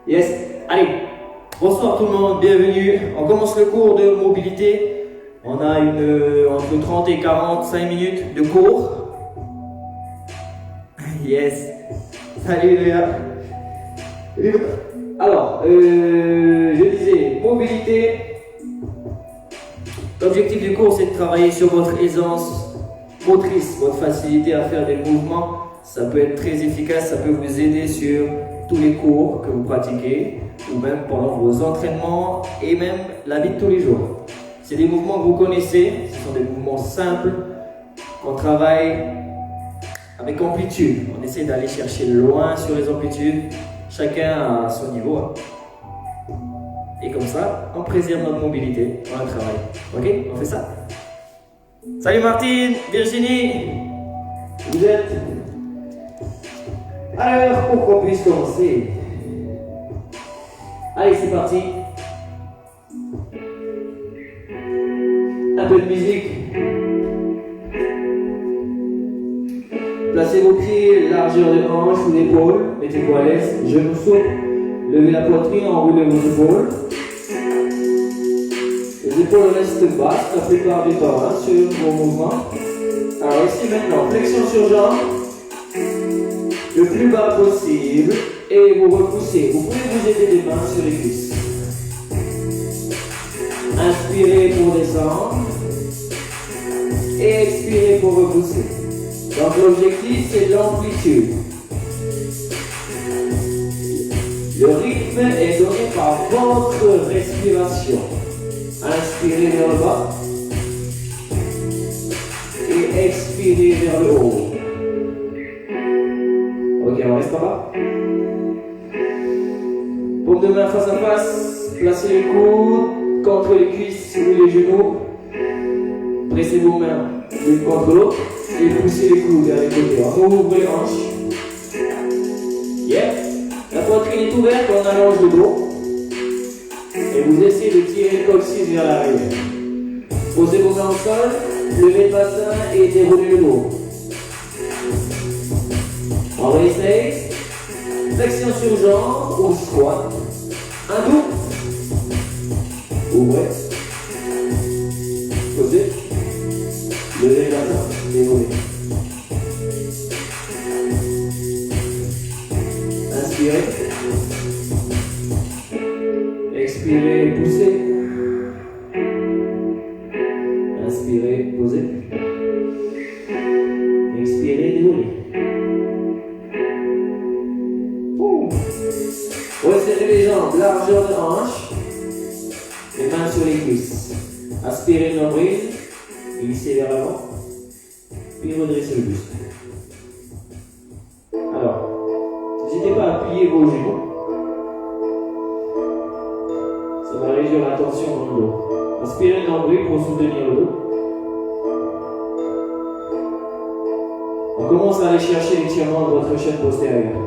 Yes. Allez, bonsoir tout le monde, bienvenue. On commence le cours de mobilité. On a entre 30 et 45 minutes de cours. Yes. Salut les gars. Alors, je disais, mobilité. L'objectif du cours, c'est de travailler sur votre aisance motrice, votre facilité à faire des mouvements. Ça peut être très efficace, ça peut vous aider sur tous les cours que vous pratiquez, ou même pendant vos entraînements, et même la vie de tous les jours. C'est des mouvements que vous connaissez, ce sont des mouvements simples, qu'on travaille avec amplitude. On essaie d'aller chercher loin sur les amplitudes, chacun à son niveau. Et comme ça, on préserve notre mobilité dans le travail. Ok? On fait ça? Salut Martine, Virginie, vous êtes? Alors, pour qu'on puisse commencer. Allez, c'est parti. Un peu de musique. Placez vos pieds, largeur de hanche ou d'épaule. Mettez-vous à l'aise, genoux souples. Levez la poitrine, enroulez vos épaules. Les épaules restent basses la plupart du temps sur vos mouvements. Alors ici maintenant, flexion sur jambe. Le plus bas possible. Et vous repoussez. Vous pouvez vous aider des mains sur les cuisses. Inspirez pour descendre. Et expirez pour repousser. Donc l'objectif c'est l'amplitude. Le rythme est donné par votre respiration. Inspirez vers le bas. Et expirez vers le haut. Ok, on reste par là. Paume de main face à face. Placez les coudes contre les cuisses ou les genoux. Pressez vos mains l'une contre l'autre. Et poussez les coudes vers les côtés. On ouvre les hanches. Yeah. La poitrine est ouverte, on allonge le dos. Et vous essayez de tirer le coccyx vers l'arrière. Posez vos mains au sol, levez le bassin et déroulez le dos. On réessaye. Flexion sur jambe ou squat. Un doux. Ouvrez. Posez. Levez le bassin, déroulez. Inspirez. Expirez, poussez. Inspirez, posez. Expirez, déroulez. Resserrez les jambes, largeur de hanche. Les mains sur les cuisses. Aspirez le nombril. Glissez vers l'avant. Puis redressez le buste. Alors, n'hésitez pas à plier vos genoux. Ça va réduire la tension dans le dos. Inspirez le nombril pour soutenir le dos. On commence à aller chercher l'étirement de votre chaîne postérieure.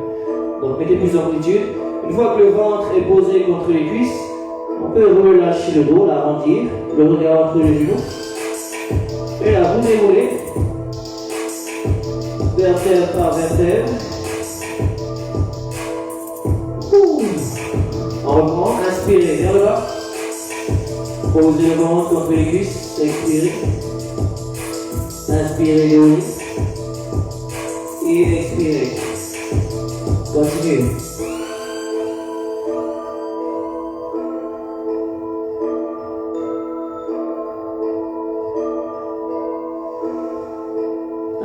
Donc mettez plus d'amplitude. Une fois que le ventre est posé contre les cuisses, on peut relâcher le dos, l'arrondir, le regard entre les genoux. Et là, vous déroulez. Vertèbre par vertèbre. On reprend, inspirez vers le bas. Posez le ventre contre les cuisses, expirez. Inspirez les hauts. Et expirez. Continuez.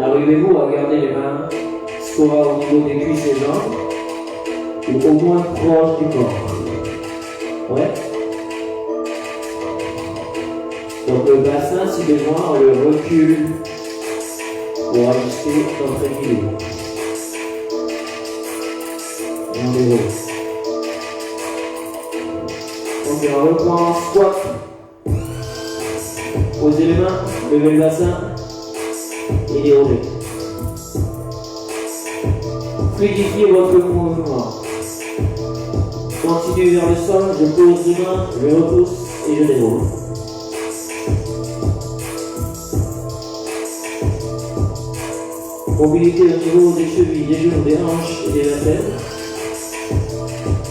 Arrivez-vous à garder les mains soit au niveau des cuisses et jambes, ou au moins proche du corps. Ouais. Donc le bassin, si besoin, on le recule pour ajuster notre équilibre. Et on déroule. Donc on reprend squat. Posez les mains, levez le bassin. Et déroulez. Fluidifiez votre mouvement. Continuez vers le sol, je pose les mains, je repousse et je déroule. Mobilité au niveau des chevilles, des genoux, des hanches et des vertèbres.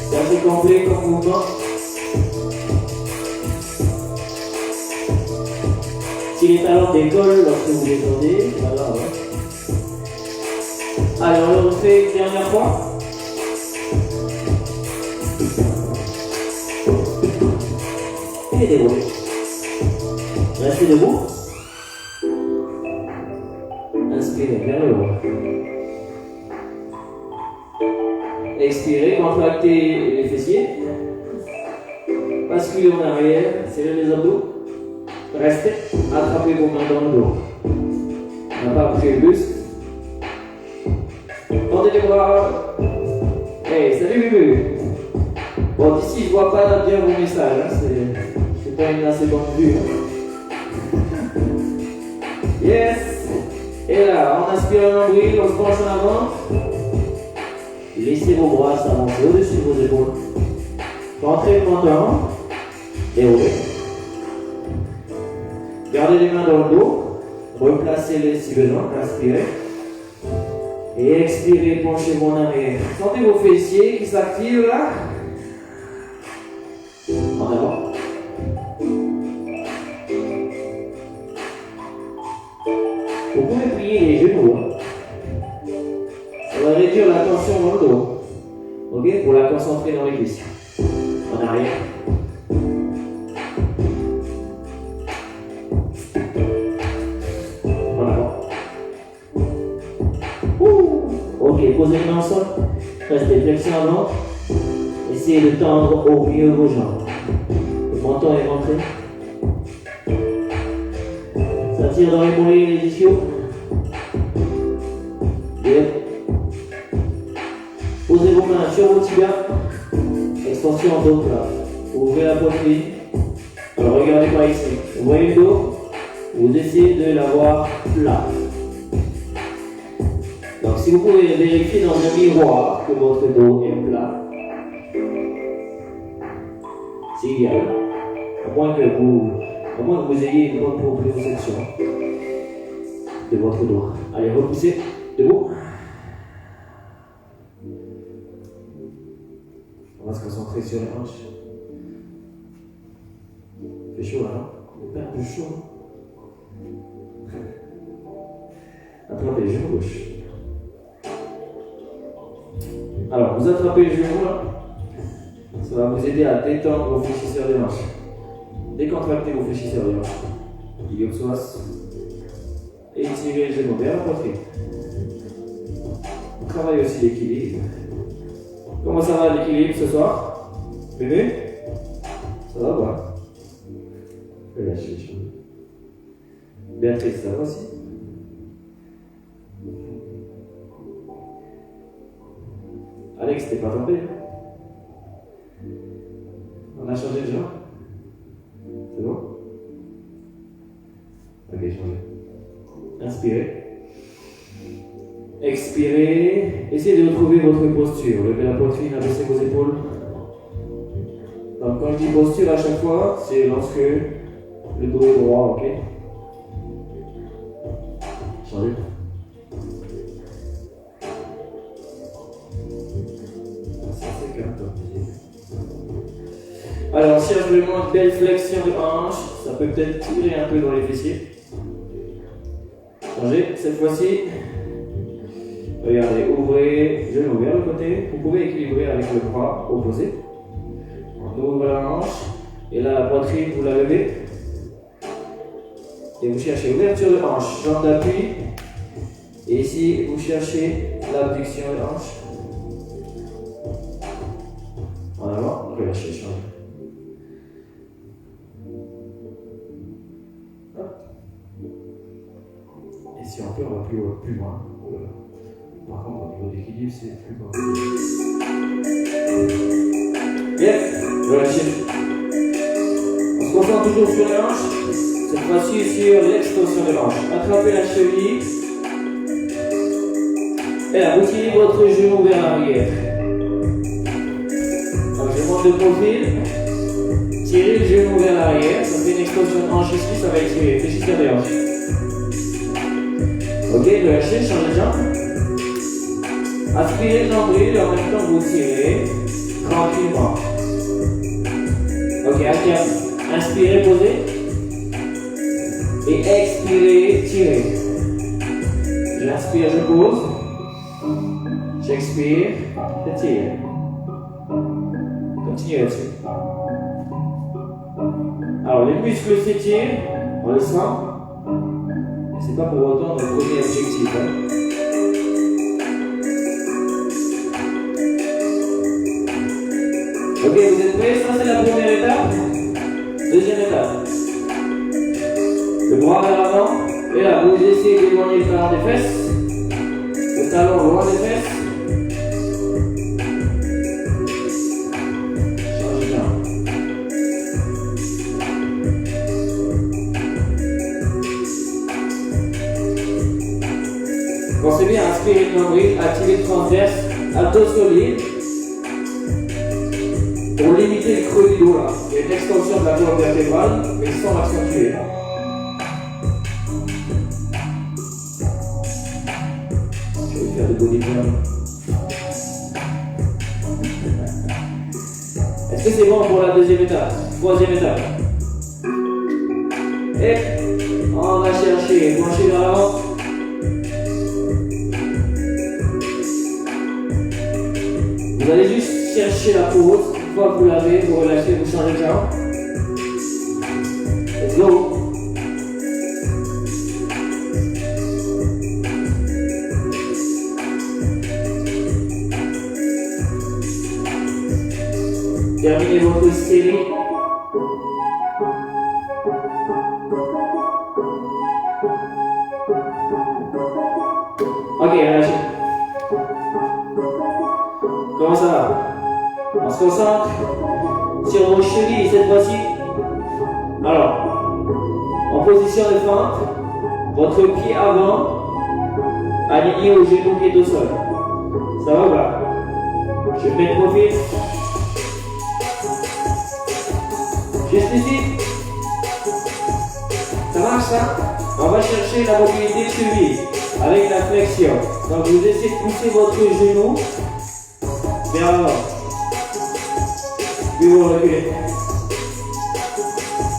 C'est assez complet comme mouvement. Si les talons décollent lorsque vous descendez, c'est pas grave. Alors on le fait une dernière fois. Et déroulez. Restez debout. Inspirez vers le haut. Expirez, contractez les fessiers. Basculez en arrière, serrez les abdos. Restez, attrapez vos mains dans le dos. On n'a pas bougé le buste. Tendez les bras. Hey, salut Bubu. Bon, d'ici, je vois pas bien vos messages. Hein. C'est pas une assez bonne vue. Hein. Yes. Et là, on inspire le nombril, on se penche en avant. Laissez vos bras s'avancer au-dessus de vos épaules. Rentrez le menton. Déroulez. Gardez les mains dans le dos. Replacez-les si besoin. Inspirez. Et expirez, penchez-vous en arrière. Sentez vos fessiers qui s'activent là. En avant. Vous pouvez plier les genoux. Hein. Ça va réduire la tension dans le dos. Ok? Pour la concentrer dans les cuisses. En arrière. En avant. Ok, posez les mains au sol. Restez flexion avant. Essayez de tendre au mieux vos jambes. Le menton est rentré. Ça tire dans les mollets et les ischios. Bien. Posez vos mains sur vos tibias. Extension en dos plat. Ouvrez la poitrine. Alors regardez par ici. Vous voyez le dos. Vous essayez de l'avoir plat. Donc si vous pouvez vérifier dans un miroir que votre dos est plat, c'est idéal. À moins que vous ayez une bonne proprioception de votre dos. Allez, repoussez. Debout. On va se concentrer sur les hanches. Il fait chaud là, non? Un peu chaud. Attrapez les genoux gauche. Alors, vous attrapez les genoux là. Ça va vous aider à détendre vos fléchisseurs des hanches. Décontractez vos fléchisseurs des hanches. Iliopsoas. Et étirez les genoux vers la poitrine. On travaille aussi l'équilibre. Comment ça va l'équilibre ce soir? Bébé? Ça va pas? Relâchez les cheveux. Béatrice, ça va aussi? Alex, t'es pas tombé? On a changé de genre? C'est bon? Ok, changez. Inspirez. Expirez. Essayez de retrouver votre posture. Levez la poitrine, abaissez vos épaules. Donc quand je dis posture à chaque fois, c'est lorsque le dos est droit, ok? Changez. Alors, si je vraiment une belle flexion de hanche, ça peut peut-être tirer un peu dans les fessiers. Changez, cette fois-ci. Regardez, ouvrez, genou vers le côté. Vous pouvez équilibrer avec le bras opposé. On ouvre la hanche. Et là, la poitrine, vous la levez. Et vous cherchez ouverture de hanche, jambe d'appui. Et ici, vous cherchez l'abduction de hanche. En avant, relâchez, changez. Et si on peut, on va plus loin. Par contre, au niveau d'équilibre, c'est plus bas. Bien, relâchez. On se concentre toujours sur les hanches. Cette fois-ci sur l'extension de l'hanche. Attrapez la cheville. Et là, vous tirez votre genou vers l'arrière. Donc, je monte de profil. Tirez le genou vers l'arrière. Ça fait une extension de hanche ici, ça va étirer. Fléchisseur des hanches. Ok, relâchez, changez de jambe. Aspirez le nombril et en même temps vous tirez. tranquillement. Ok, alterne. Inspirez, posez. Et expirez, tirez. J'inspire, je pose. J'expire, je tire. Continuez là-dessus. Alors, les muscles s'étirent, on le sent. Mais c'est pas pour autant notre premier objectif. Hein. Ok, vous êtes prêts? Ça, c'est la première étape. Deuxième étape. Le bras vers l'avant. Et là, vous essayez d'éloigner le talon des fesses. Le talon loin des fesses. Changez bien. Pensez bien, inspirez le nombril, activez le transverse, abdos solides. Pour limiter le creux du dos là. Il y a une extension de la colonne vertébrale, mais sans l'accentuer. Je vais faire de body jump. Est-ce que c'est bon pour la deuxième étape? Troisième étape. Et on va chercher, pencher vers l'avant. Vous allez juste chercher la pose. Une fois que vous l'avez, vous relâchez, vous changez de jambe. Let's go. Terminez votre série. Ok, relâchez. Comment ça va? On se concentre sur vos chevilles cette fois-ci. Alors, en position de fente, votre pied avant, aligné au genou qui est au sol. Ça va ou pas? Je mets le profil. Juste ici. Ça marche ça? On va chercher la mobilité de cheville avec la flexion. Donc vous essayez de pousser votre genou vers l'avant. Puis vous reculez.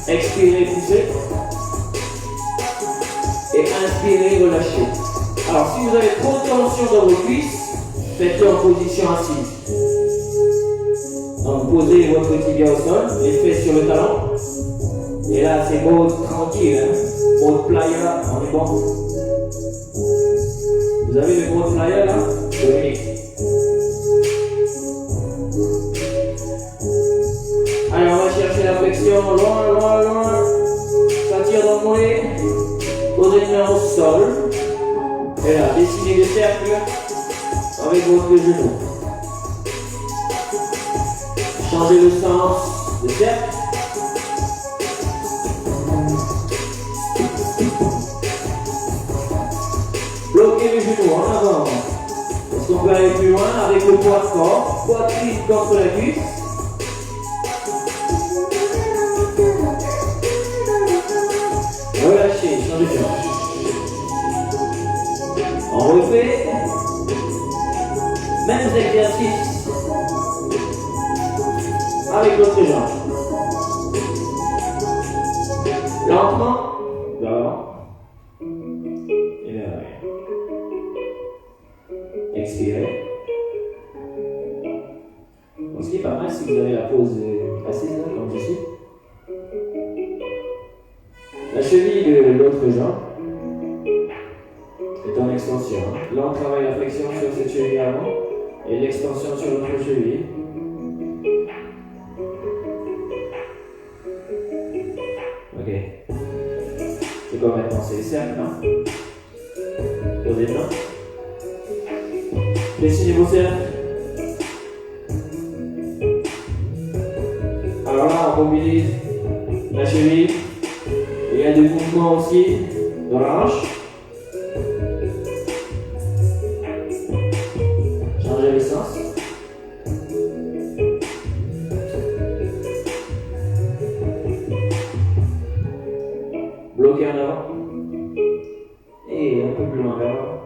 Expirez, poussez. Et inspirez, relâchez. Alors si vous avez trop de tension dans vos cuisses, faites-le en position assise. Donc posez votre tibia au sol, les fesses sur le talon. Et là c'est mode tranquille, hein? Mode playa, on est bon. Vous avez le mode playa là? Dominique. Allez, on va chercher la flexion, loin, loin, loin. Ça tire dans le mollet. Posez les mains au sol. Et là, dessinez des cercles avec votre genou. Changez le sens de cercle. Bloquez le genou en avant. Est-ce qu'on peut aller plus loin avec le poids fort? Poitrine contre la cuisse. Relâchez, changez de jambe. On refait. Mêmes exercices avec l'autre jambe. Lentement, vers l'avant et vers l'arrière. Expirez. Bon, ce qui est pas mal, si vous avez la pose assise, là, comme je suis. La cheville de l'autre jambe est en extension. Là, on travaille la flexion sur cette cheville avant et l'extension sur l'autre cheville. Ok. C'est quoi maintenant? C'est les cercles, non? Posez les mains. Dessinez vos cercles. Alors là, on mobilise la cheville. Il y a des mouvements aussi dans la hanche. Changez le sens. Bloquez en avant. Et un peu plus loin vers l'avant.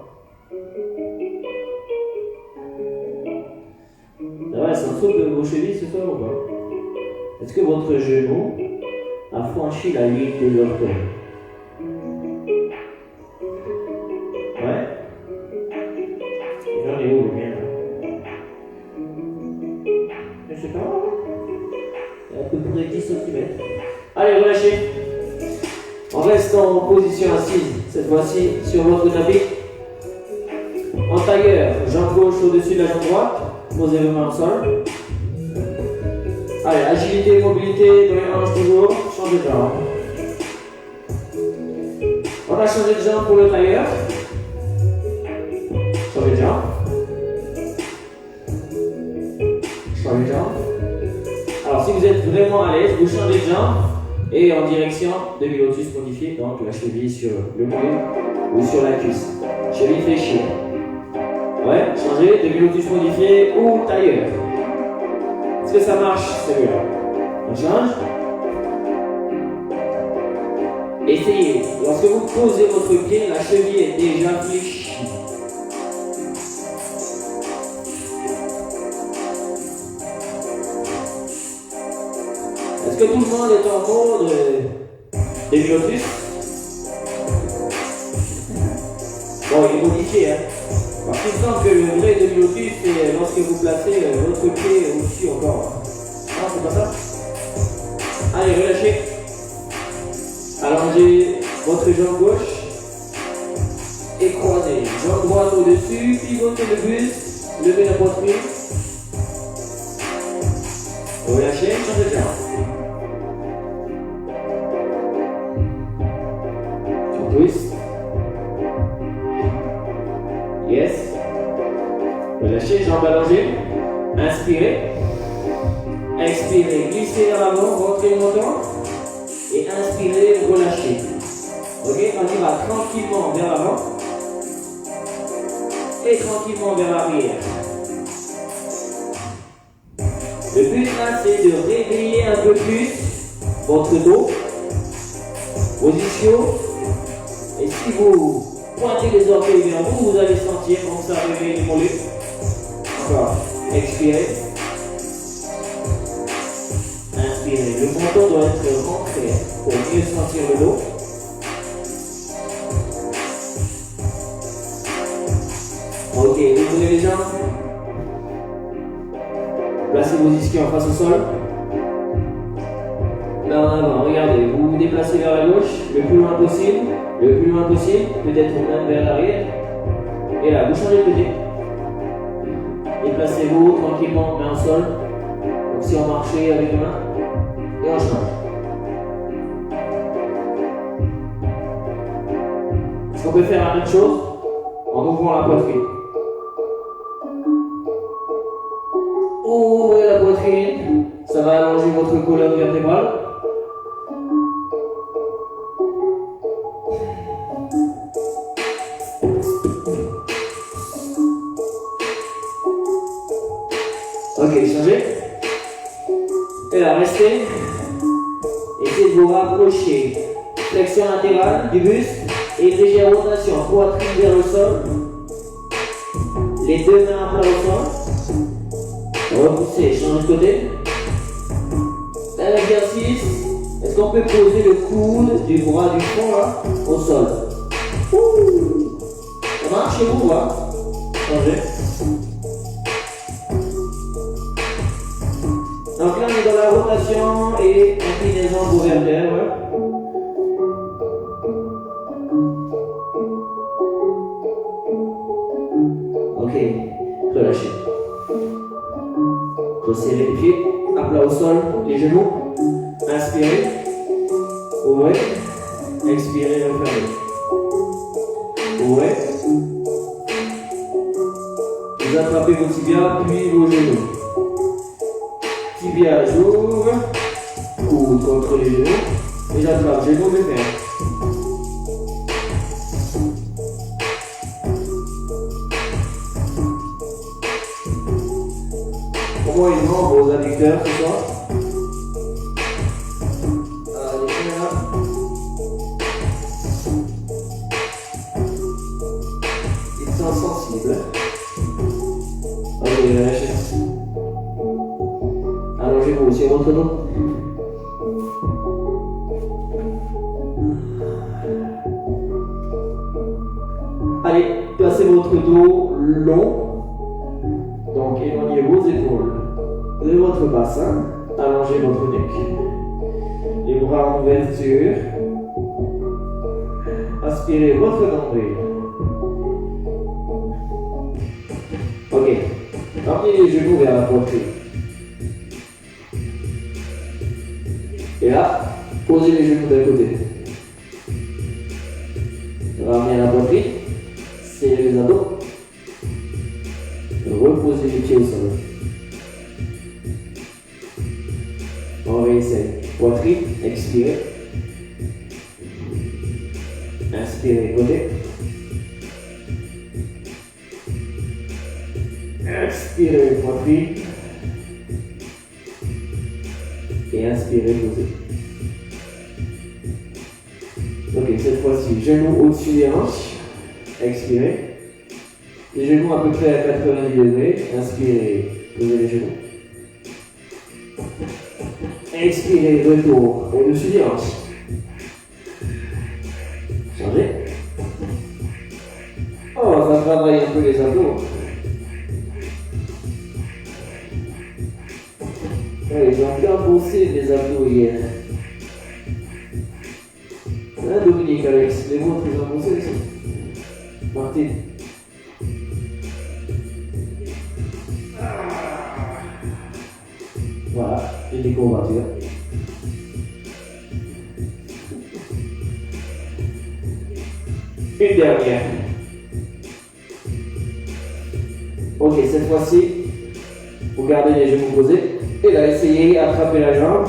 Ça va, elles sont souples vos chevilles. sol ou pas? Est-ce que votre genou a franchi la ligne des orteils? Ouais? J'en ai où le mien? Je sais pas. À peu près 10 cm. Allez, relâchez. On reste en position assise, cette fois-ci sur votre tapis. En tailleur, jambe gauche au-dessus de la jambe droite. Posez vos mains au sol. Allez, agilité, mobilité, dans les hanches toujours. Changez de jambe. On a changé de jambe pour le tailleur. Changez de jambe. Changez de jambe. Alors, si vous êtes vraiment à l'aise, vous changez de jambe et en direction demi-lotus modifié, donc la cheville sur le coude ou sur la cuisse. Cheville fléchie. Ouais, changez, demi-lotus modifié ou tailleur. Est-ce que ça marche celui-là? On change. Essayez. Lorsque vous posez votre pied, la cheville est déjà fléchie. Est-ce que tout le monde est en mode demi-lotus? Bon, il est modifié, hein. Parce qu'il me semble que le vrai demi-lotus, c'est lorsque vous placez votre pied au-dessus encore. Non, c'est pas ça? Allez, relâchez. Allongez votre jambe gauche et croisez. Jambe droite au-dessus, pivotez le buste, levez la poitrine. Relâchez, changez de jambe. Twist. Yes. Relâchez, jambes allongées. Inspirez. Expirez, glissez vers l'avant, rentrez le menton. Et inspirez, relâchez. Ok, on y va tranquillement vers l'avant. Et tranquillement vers l'arrière. Le but là, c'est de réveiller un peu plus votre dos. Position. Et si vous pointez les orteils vers vous, vous allez sentir comme ça réveiller les mollets. Encore. Expirez. Inspirez. Le menton doit être rentré pour mieux sentir le dos. Ok, vous ouvrez les jambes. Placez vos ischions face au sol. Là en avant, regardez, vous vous déplacez vers la gauche, le plus loin possible, peut-être même vers l'arrière. Et là, vous changez de côté. Déplacez-vous tranquillement, main au sol, comme si on marchait avec les mains. Et on change. Est-ce qu'on peut faire la même chose en ouvrant la poitrine? Ouvrez la poitrine, ça va allonger votre colonne vertébrale. Ok, changez. Et là, restez. Essayez de vous rapprocher. Flexion latérale du buste et légère rotation. Poitrine vers le sol. Les deux mains à plat au sol. Repoussez, changez de côté. Un exercice. Est-ce qu'on peut poser le coude du bras du front là au sol? Ouh. Ça marche chez vous, là? Changez. Donc là, on est dans la rotation et inclinaison ouverte. Ouais. Ok, relâchez. Resserrez les pieds, à plat au sol, les genoux. Inspirez, ouvrez, expirez, refermez. Ouvrez. Vous attrapez vos tibias, puis vos genoux. Tibia j'ouvre, coude contre les genoux, et j'attrape genoux mes fesses. Comment ils vont vos adducteurs ce soir? Allez, là. Ils sont sensibles. Allez, relâchez. allongez-vous sur votre dos. Allez, placez votre dos long. Donc éloignez vos épaules de votre bassin. Allongez votre nuque. Les bras en ouverture. Aspirez votre nombril. Ok. Ramenez les genoux vers la poitrine. Et là, posez les genoux d'un côté. Ramenez la poitrine. Serrez les abdos. Reposez les pieds au sol. On réessaye. Poitrine, expirez. Inspirez, côté. Inspirez, poitrine. Et inspirez, posez. Ok, cette fois-ci, genoux au-dessus des hanches. Expirez. Les genoux à peu près à 90 degrés. Inspirez, posez les genoux. Expirez, retour au-dessus des hanches. Changez. Oh, ça travaille un peu les abdos. Ouais, ils ont bien bossé les abdos hier. Hein, Dominique, Alex, les vôtres, ils ont bossé aussi. Martine. Voilà, j'ai des courbatures. Une dernière. Ok, cette fois-ci, vous gardez les genoux posés. Et là, essayez d'attraper la jambe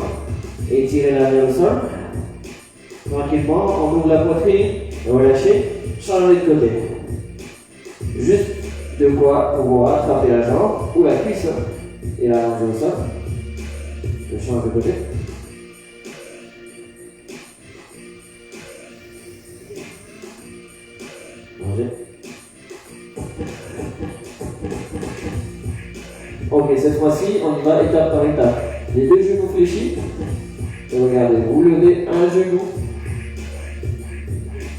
et tirer la main au sol. Tranquillement, on ouvre la poitrine, relâchez, changez de côté. Juste de quoi pouvoir attraper la jambe ou la cuisse et la manger au sol. Je change de côté. Manger. Ok, cette fois-ci, on y va étape par étape. Les deux genoux fléchis. Et regardez, vous levez un genou,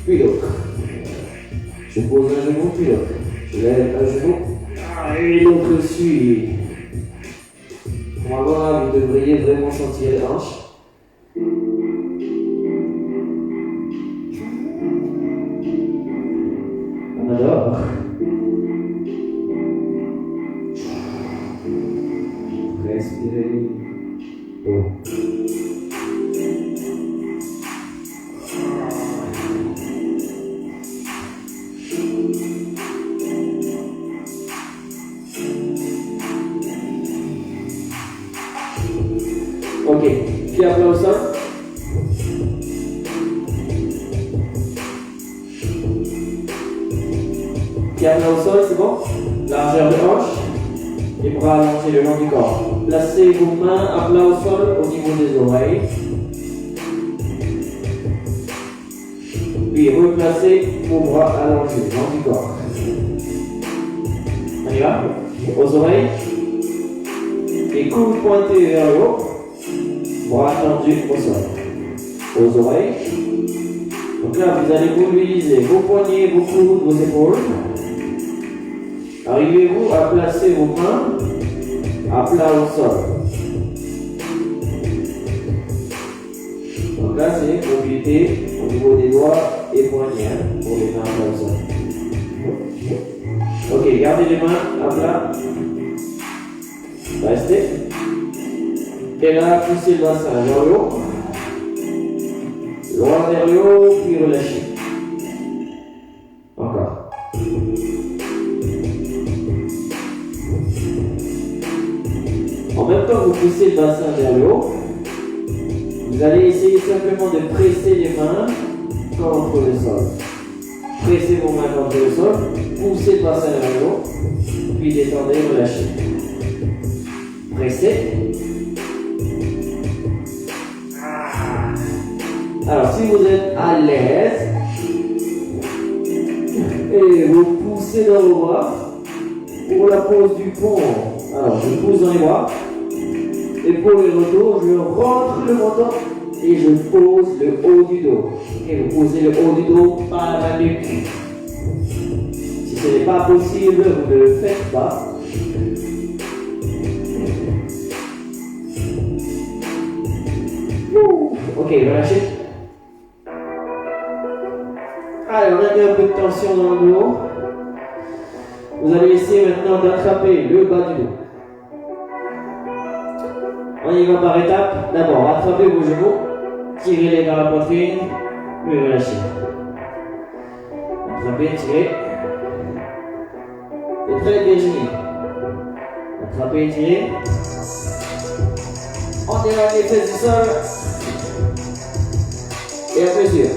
puis l'autre. Je pose un genou, puis l'autre. Je lève un genou, et l'autre suit. Voilà, vous devriez vraiment sentir les hanches. On adore. Respirez. Oh. Ok, pied à plat au sol. Pied à plat au sol, c'est bon? Largeur de hanche. Les bras allongés le long du corps. Placez vos mains à plat au sol au niveau des oreilles. Puis replacez vos bras allongés le long du corps. On y va? Aux oreilles. Et coudes pointés vers le haut. Bras tendus au sol. Aux oreilles. Donc là, vous allez mobiliser vos poignets, vos coudes, vos épaules. Arrivez-vous à placer vos mains à plat au sol. Donc là, c'est mobilité au niveau des doigts et poignets pour les mains à plat au sol. Ok, gardez les mains à plat. Restez. Et là, poussez le bassin vers le haut. Loin vers le haut, puis relâchez. Encore. En même temps que vous poussez le bassin vers le haut, vous allez essayer simplement de presser les mains contre le sol. Pressez vos mains contre le sol, poussez le bassin vers le haut, puis descendez, relâchez. Pressez. Alors, si vous êtes à l'aise, et vous poussez dans vos bras pour la pose du pont. Alors, je pousse dans les bras. Et pour le retour, je rentre le menton et je pose le haut du dos. Et vous posez le haut du dos par la nuque. Si ce n'est pas possible, vous ne le faites pas. Ok, relâchez. Allez, on a mis un peu de tension dans le dos. Vous allez essayer maintenant d'attraper le bas du dos. On y va par étapes. D'abord, attrapez vos genoux, tirez-les vers la poitrine, puis relâchez. Attrapez, tirez. Et très déjeuner. Attrapez, tirez. On éloigne les fesses du sol. Et à mesure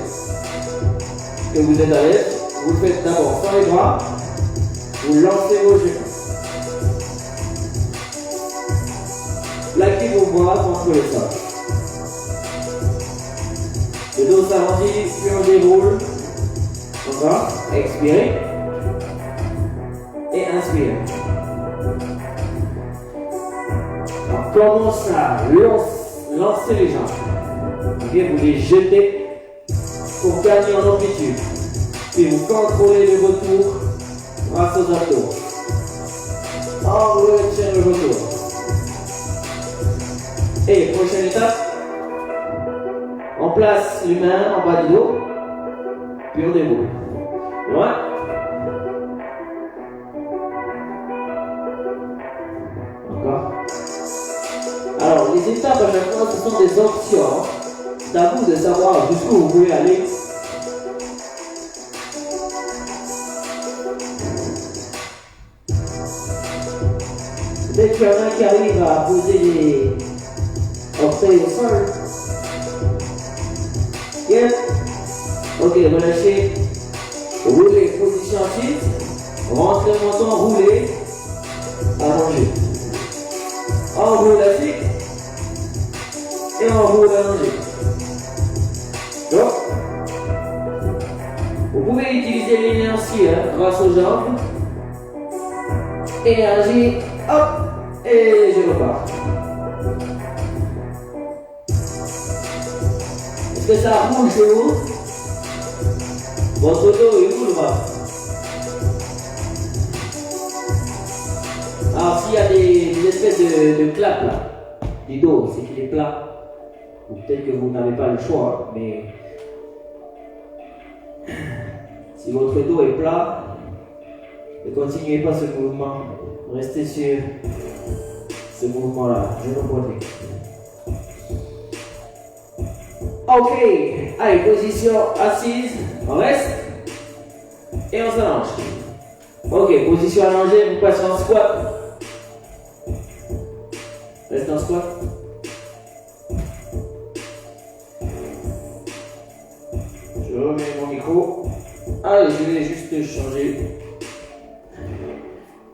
que vous êtes à l'aise, vous le faites d'abord sans les bras, vous lancez vos genoux. Plaquez vos bras contre le sol. Le dos s'arrondit, puis on déroule. Encore, expirez. Et inspirez. On commence à lancer les jambes. Ok, vous les jetez pour gagner en amplitude. Puis vous contrôlez le retour grâce aux abdos. On retient le retour. Et prochaine étape, on place les mains en bas du dos, puis on déroule. Ouais. Encore. Alors, les étapes à chaque fois, ce sont des options. C'est à vous de savoir jusqu'où vous pouvez aller. Peut-être qu'il y en a qui arrivent à poser les orteils au sol. Yes. Ok, relâchez. Roulez, position assise. Rentrez le menton, roulez. Allongez. On roule assis. Et on roule allongé. Donc, vous pouvez utiliser l'inertie grâce aux jambes. Énergie, hop, et je repars. Est-ce que ça roule chez vous? Votre dos, il roule pas. Alors, s'il y a des espèces de claques là, du dos, c'est qu'il est plat. Ou peut-être que vous n'avez pas le choix, mais si votre dos est plat, ne continuez pas ce mouvement. Restez sur ce mouvement-là, genou poitrine. Ok, allez, position assise, on reste et on s'allonge. Ok, position allongée, vous passez en squat. Reste en squat. Je remets mon micro. Allez, je vais juste changer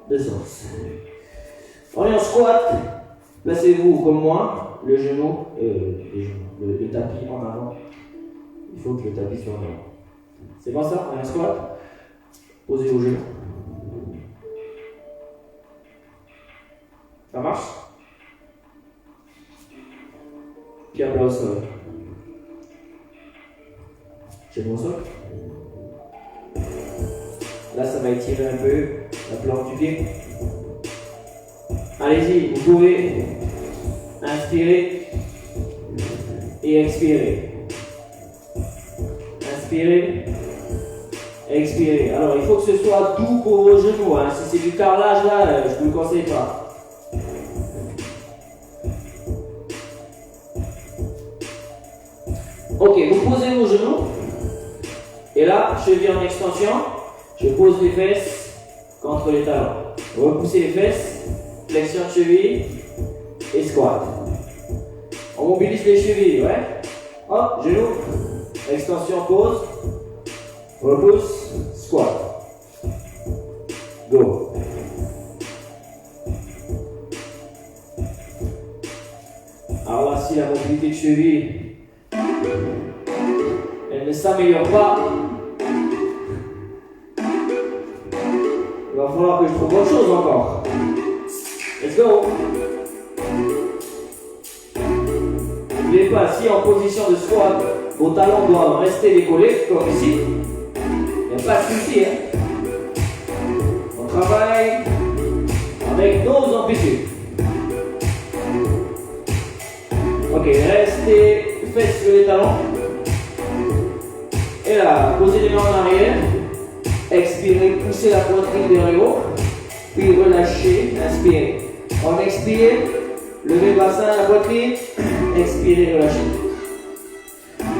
de sens. On est en squat. Placez-vous comme moi, le genou, le tapis en avant. Il faut que le tapis soit en avant. C'est bon ça? On est en squat. Posez vos genoux. Ça marche? Pied à plat au sol. Genou au sol. Là, ça va étirer un peu la plante du pied. Allez-y, vous pouvez inspirer et expirer. Inspirez, expirez. Alors, il faut que ce soit doux pour vos genoux. Hein. Si c'est du carrelage, là, je ne vous le conseille pas. Ok, vous posez vos genoux. Et là, cheville en extension. Je pose les fesses contre les talons. Repoussez les fesses, flexion de cheville et squat. On mobilise les chevilles, ouais. Hop, genou, extension, pause, repousse, squat. Go. Alors là, si la mobilité de cheville, elle ne s'améliore pas, il va falloir que je trouve autre chose encore. Let's go. N'oubliez pas, si en position de squat, vos talons doivent rester décollés, comme ici, il n'y a pas de souci. Hein. On travaille avec nos amplitudes. Ok, restez fesses sur les talons. Et là, posez les mains en arrière. Expirez, poussez la poitrine vers le haut. Puis relâchez, inspirez. On expire, levez le bassin, la poitrine. Expirez, relâchez.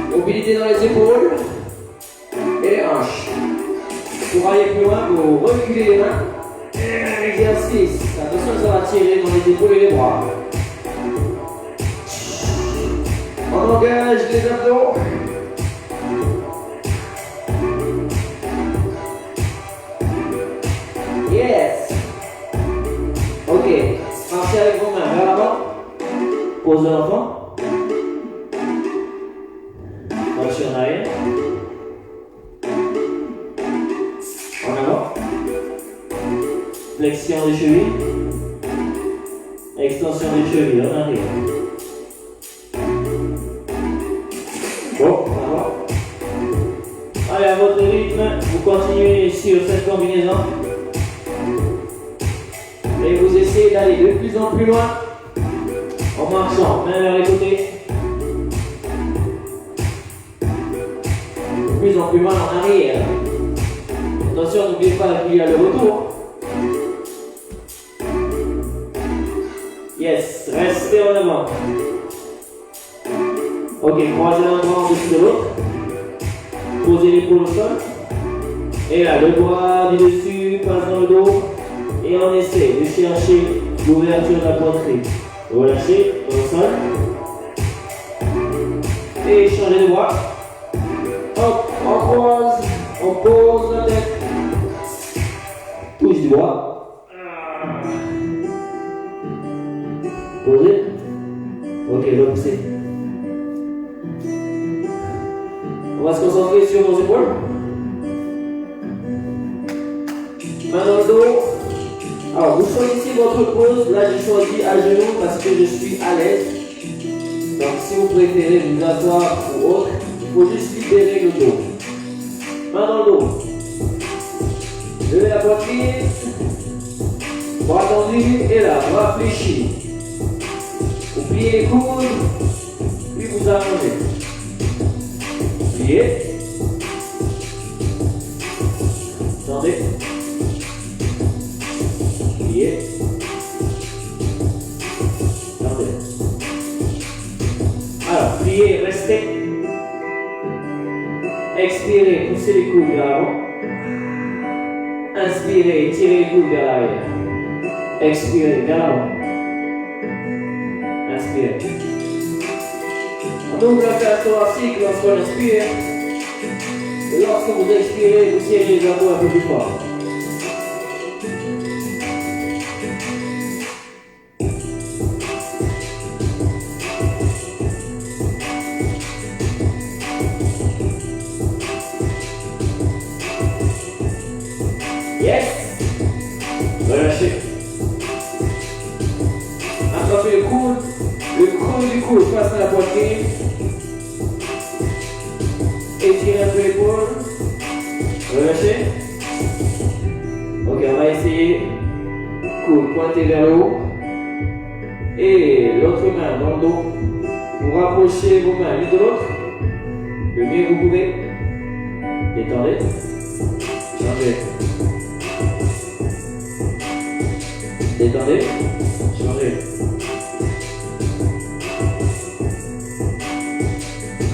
Mobilité dans les épaules et les hanches. Pour aller plus loin, vous reculez les mains. Exercice. Attention, ça va tirer dans les épaules et les bras. On engage les abdos. Yes. Ok. Marchez avec vos mains vers l'avant. Pose de l'enfant. Marchez en arrière. En avant. Flexion des chevilles. Extension des chevilles en arrière. Bon, en avant. Allez, à votre rythme, vous continuez sur cette combinaison. Et vous essayez d'aller de plus en plus loin en marchant, main vers les côtés. De plus en plus loin en arrière. Attention, n'oubliez pas qu'il y a le retour. Yes, restez en avant. Ok, croisez l'un bras en dessus de l'autre. Posez l'épaule au sol. Et là, le bras du dessus passe dans le dos. Et on essaie de chercher l'ouverture de la poitrine. Relâchez au sol. Et changez de bras. Hop, on croise, on pose la tête. Touche du bras. Posez. Ok, repoussez. On va se concentrer sur nos épaules. Main dans le dos. Alors, vous choisissez votre pose. Là, j'ai choisi à genoux parce que je suis à l'aise. Donc, si vous préférez vous asseoir ou autre, il faut juste libérer le dos. Main dans le dos. Levez la poitrine. Bras tendus. Et là, bras fléchis. Vous pliez les coudes. Puis vous allongez. Pliez. Tendez. Pliez. Tendez. Alors, pliez, restez. Expirez, poussez les coudes vers l'avant. Inspirez, tirez les coudes vers l'arrière. Expirez, vers l'avant. Inspirez. On ouvre la cage thoracique lorsqu'on inspire. Et lorsque vous expirez, vous serrez les abdos un peu plus fort. Yes. Relâchez. Attrapez le creux du coude face à la poitrine. Étirez un peu l'épaule. Relâchez. Ok, on va essayer. Coude pointé vers le haut. Et l'autre main dans le dos. Vous rapprochez vos mains l'une de l'autre. Le mieux que vous pouvez. Détendez. Changez. Détendez. Changez.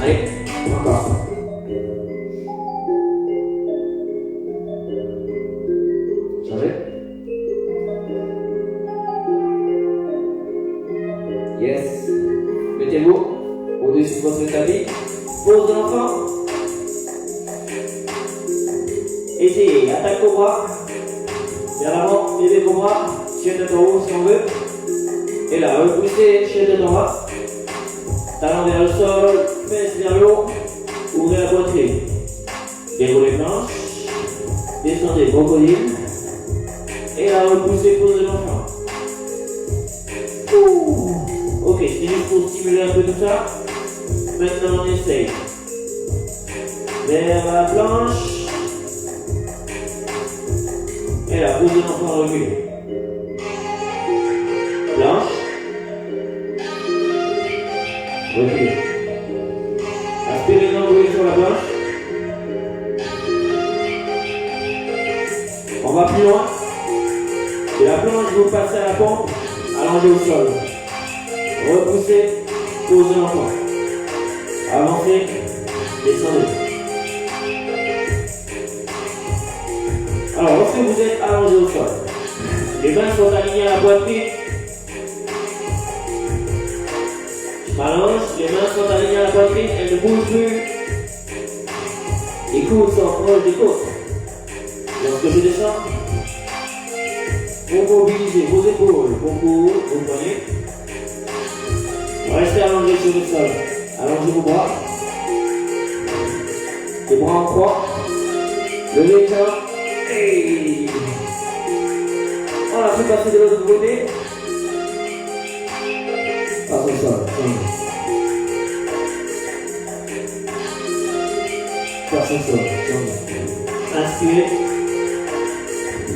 Allez, encore. Changez. Yes. Mettez-vous au-dessus de votre tapis. Pose de l'enfant. Essayez. Attaque au bras. Vers l'avant. Levez vos bras. Chaîne de haut si on veut. Et là, repoussez, chaîne de en bas. Talon vers le sol, fesses vers le haut. Ouvrez la poitrine. Déroulez les planches. Descendez, crocodile. Et là, repoussez, posez l'enfant. Ok, c'est juste pour stimuler un peu tout ça. Maintenant, on essaye. Vers la planche. Et la pose de l'enfant recule. Planche. Recule. Aspirez l'enrouler sur la planche. On va plus loin. De la planche, vous passez à la pompe, allongez au sol. Repoussez, posez l'enfant. Avancez, descendez. Alors, lorsque vous êtes allongé au sol, les mains sont alignées à la poitrine. Je m'allonge, les mains sont alignées à la poitrine, elles ne bougent plus. Les coudes sont proches des côtes. Lorsque je descends, vous mobilisez vos épaules, vos coudes, vos poignets. Restez allongé sur le sol. Allongez vos bras. Les bras en croix. Levez les mains. Et on la fait passer de l'autre côté. Passe au sol. Passe au sol. Inspirez.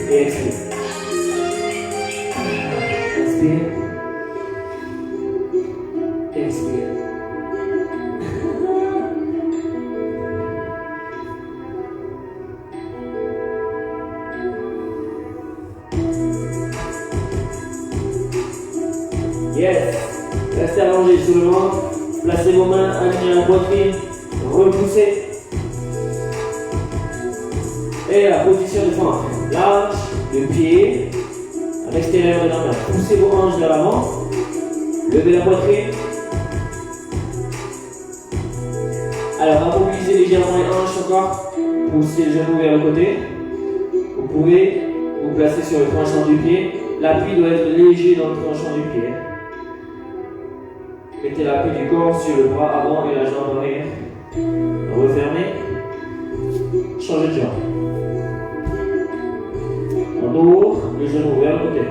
Et expirez. Inspirez. Expirez. Yes. Restez allongé sur le ventre. Placez vos mains alignées à la poitrine. Repoussez. Et la position de ventre. Large, le pied à l'extérieur de la main. Poussez vos hanches vers l'avant. Levez la poitrine. Alors, immobilisez légèrement les hanches encore. Poussez le genou vers le côté. Vous pouvez vous placer sur le tranchant du pied. L'appui doit être léger dans le tranchant du pied. Mettez l'appui du corps sur le bras avant et la jambe arrière. Refermez. Changez de jambe. On ouvre le genou vers le côté.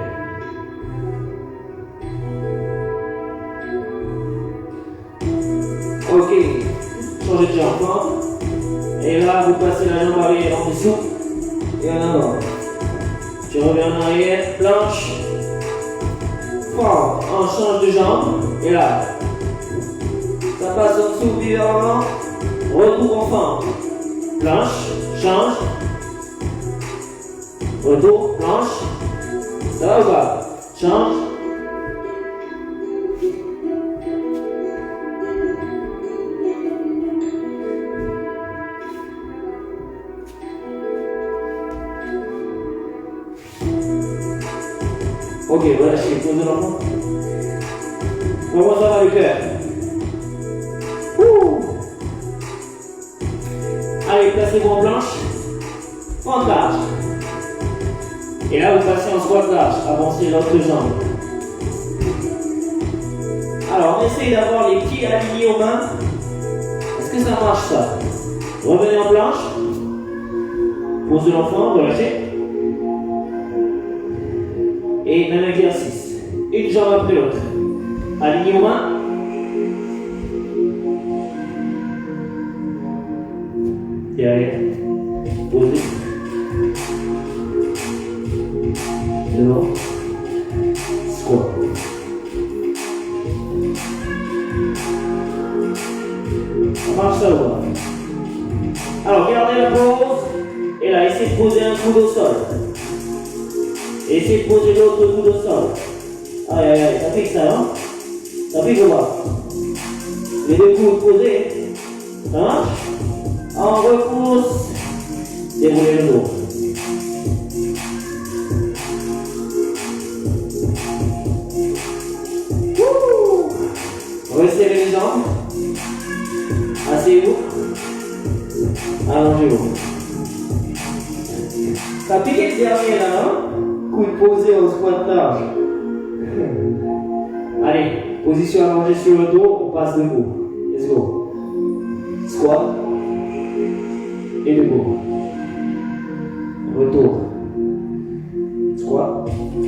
Ok. Changez de jambe. Et là, vous passez la jambe arrière en dessous et en avant. Tu reviens en arrière, planche. Fort. On change de jambe. Et là, ça passe en dessous, puis vers l'avant. Retour en fente. Planche, change. Retour, planche. Ça va ou pas? Change. Ok, relâchez, posez l'enfant. Comment ça va le cœur? Allez, placez-vous en planche. Fente large. Et là, vous passez en squat large. Avancez l'autre jambe. Alors, on essaye d'avoir les pieds alignés aux mains. Est-ce que ça marche ça? Revenez en planche. Pose de l'enfant, relâchez. Et même exercice. Une jambe après l'autre. Alignez aux mains. Derrière. Posez. Devant. Squat. Ça marche ça ou pas? Alors, gardez la pose. Et là, essayez de poser un coude au sol. Essayez de poser l'autre coude au sol. Aïe, aïe, aïe, ça pique ça, hein? Ça pique ou pas? Les deux coudes posés. Ça marche? On repousse. Déroulez le dos. Resserrez les jambes. Asseyez-vous. Allongez-vous. Ça pique le dernier là, hein? Coude posé au squat large. Allez, position allongée sur le dos, on passe debout. Let's go. Squat. Et debout. Retour. Squat.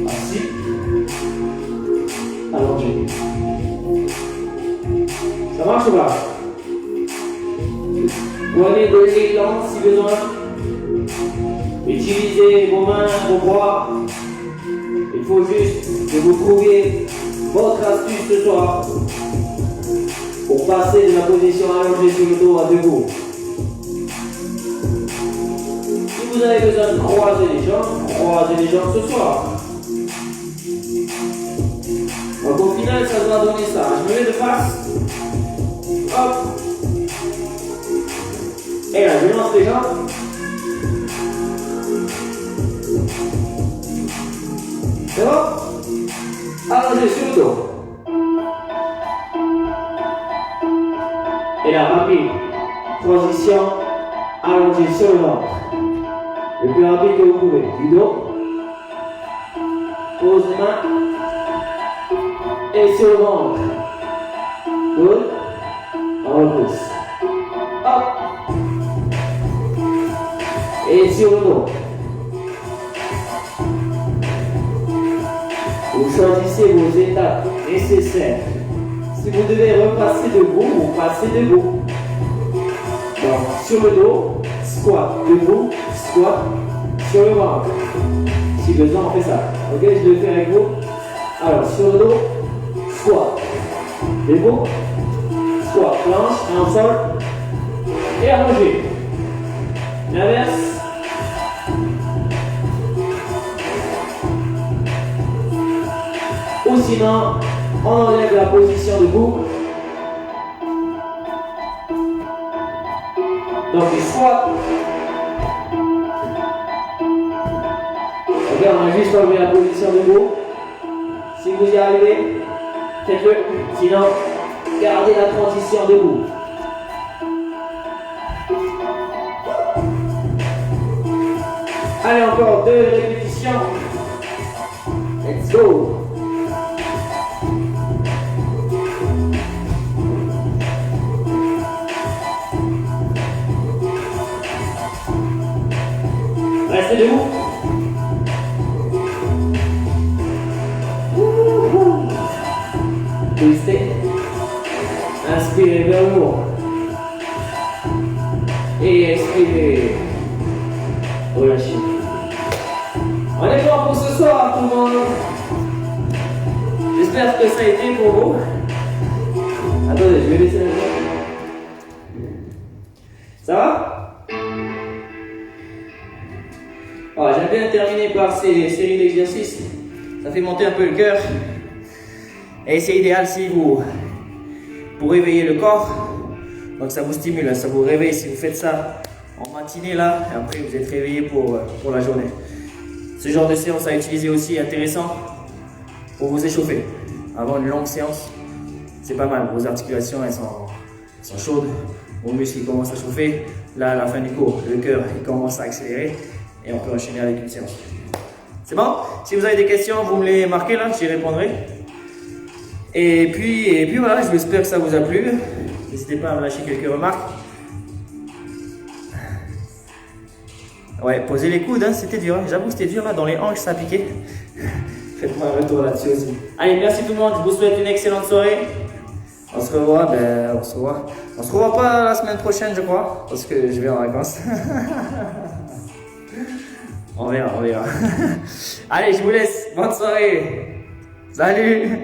Assis. Allongé. Ça marche ou pas? Prenez de l'élan si besoin. Utilisez vos mains, vos bras. Il faut juste que vous trouviez votre astuce ce soir pour passer de la position allongée sur le dos à debout. Si vous avez besoin de croiser les jambes ce soir. Donc au final, ça doit donner ça. Je me mets de face. Hop. Et là, je lance les jambes. C'est bon? Allongez sur le dos. Et là, rapide. Transition. Allongez sur le ventre. Le plus rapide que vous pouvez. Du dos. Pose les mains. Et sur le ventre. Good. On repousse. Hop. Et sur le dos. Vous choisissez vos étapes nécessaires. Si vous devez repasser debout, vous passez debout. Donc, sur le dos, squat, debout, squat, sur le ventre. Si besoin, on fait ça. Ok, je le fais avec vous. Alors, sur le dos, squat, debout, squat, planche, et en sol, et allongé. L'inverse. Ou sinon, on enlève la position debout. Donc, les squats. Ok, on a juste enlevé la position debout. Si vous y arrivez, faites-le. Sinon, gardez la transition debout. Allez, encore 2 répétitions. Let's go. Restez debout. Twistez. Inspirez vers le haut. Et expirez. Relâchez. On est bon pour ce soir, tout le monde. J'espère que ça a été pour vous. Attendez, je vais baisser la jambe. Ça va? Alors, j'aime bien terminer par ces séries d'exercices. Ça fait monter un peu le cœur. Et c'est idéal si vous pour réveiller le corps. Donc ça vous stimule, ça vous réveille si vous faites ça en matinée là. Et après vous êtes réveillé pour la journée. Ce genre de séance à utiliser aussi intéressant pour vous échauffer. Avant une longue séance, c'est pas mal. Vos articulations elles sont chaudes. Vos muscles ils commencent à chauffer. Là à la fin du cours, le cœur il commence à accélérer. Et on peut enchaîner avec une séance. C'est bon? Si vous avez des questions, vous me les marquez là, j'y répondrai. Et puis voilà, j'espère que ça vous a plu. N'hésitez pas à me lâcher quelques remarques. Ouais, posez les coudes, hein, c'était dur. J'avoue que c'était dur là, dans les hanches ça piquait. Faites-moi un retour là-dessus aussi. Allez, merci tout le monde, je vous souhaite une excellente soirée. On se revoit, on se revoit pas la semaine prochaine je crois, parce que je vais en vacances. On verra. Allez, je vous laisse. Bonne soirée. Salut.